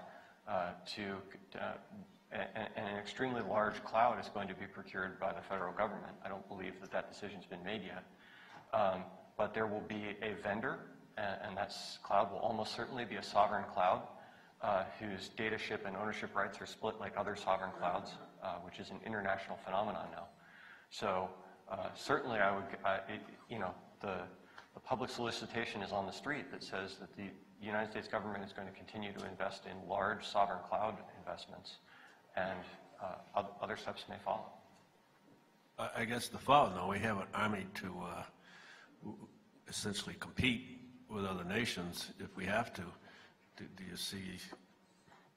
and an extremely large cloud is going to be procured by the federal government. I don't believe that that decision's been made yet. But there will be a vendor, and that cloud will almost certainly be a sovereign cloud whose dataship and ownership rights are split like other sovereign clouds, which is an international phenomenon now. So certainly I would, the public solicitation is on the street that says that the United States government is going to continue to invest in large sovereign cloud investments, and other steps may follow. I guess the follow, though, we have an army to essentially compete with other nations if we have to. Do you see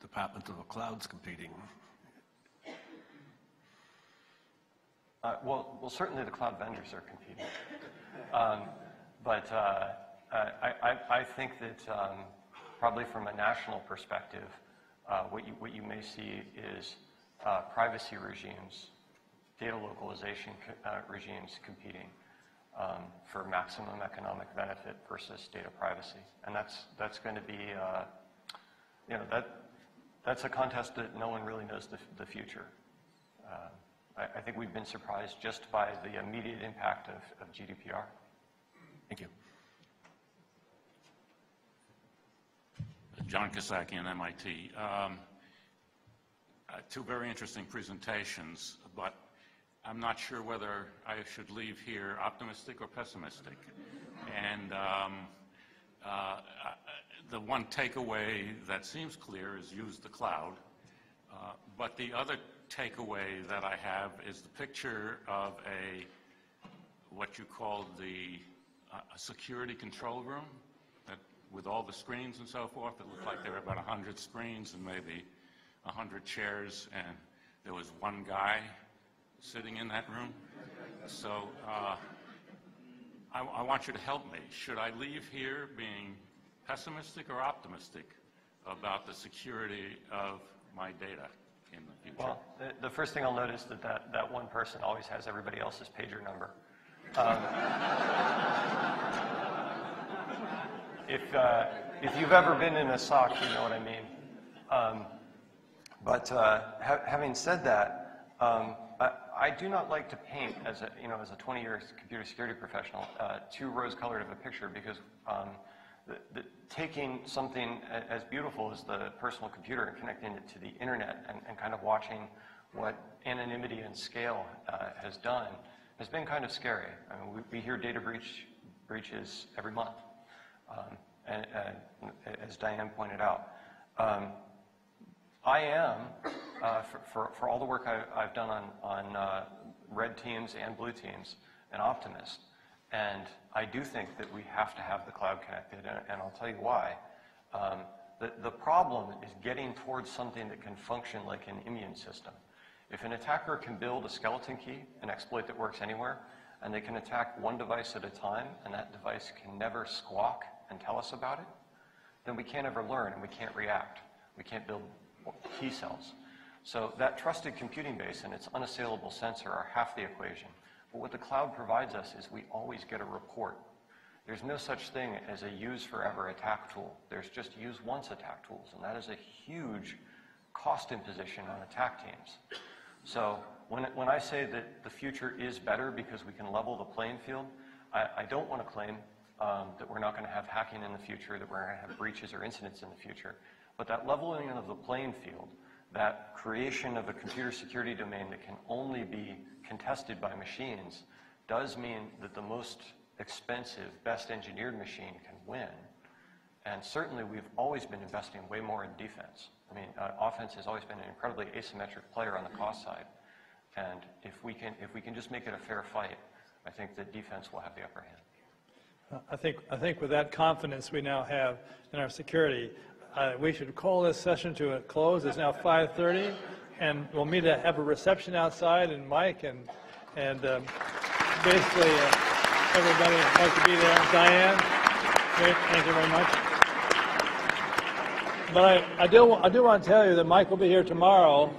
Department of the Clouds competing? Well, certainly the cloud vendors are competing. But I think that probably from a national perspective, what you may see is privacy regimes, data localization regimes competing for maximum economic benefit versus data privacy, and that's going to be, that's a contest that no one really knows the future. I think we've been surprised just by the immediate impact of GDPR. Thank you. John Kasakian, MIT. Two very interesting presentations, but I'm not sure whether I should leave here optimistic or pessimistic. And the one takeaway that seems clear is use the cloud. But the other takeaway that I have is the picture of what you call a security control room that, with all the screens and so forth. It looked like there were about 100 screens and maybe 100 chairs, and there was one guy sitting in that room. So I want you to help me. Should I leave here being pessimistic or optimistic about the security of my data in the future? Well, the first thing I'll notice is that one person always has everybody else's pager number. If you've ever been in a SOC, you know what I mean. But having said that, I do not like to paint as a 20-year computer security professional too rose-colored of a picture, because taking something as beautiful as the personal computer and connecting it to the internet and kind of watching what anonymity and scale has done has been kind of scary. I mean, we hear data breaches every month, and as Diane pointed out. I am, for all the work I've done on red teams and blue teams, an optimist. And I do think that we have to have the cloud connected, and I'll tell you why. The problem is getting towards something that can function like an immune system. If an attacker can build a skeleton key, an exploit that works anywhere, and they can attack one device at a time, and that device can never squawk and tell us about it, then we can't ever learn and we can't react. We can't build T cells. So that trusted computing base and its unassailable sensor are half the equation. But what the cloud provides us is we always get a report. There's no such thing as a use forever attack tool. There's just use once attack tools, and that is a huge cost imposition on attack teams. So when I say that the future is better because we can level the playing field, I don't want to claim that we're not going to have hacking in the future, that we're going to have breaches or incidents in the future. But that leveling of the playing field, that creation of a computer security domain that can only be contested by machines, does mean that the most expensive, best engineered machine can win. And certainly we've always been investing way more in defense. I mean, offense has always been an incredibly asymmetric player on the cost side. And if we can just make it a fair fight, I think that defense will have the upper hand. I think with that confidence we now have in our security, we should call this session to a close. It's now 5:30, and we'll meet to have a reception outside, and Mike and basically everybody would like to be there. Diane, great, thank you very much. But I do want to tell you that Mike will be here tomorrow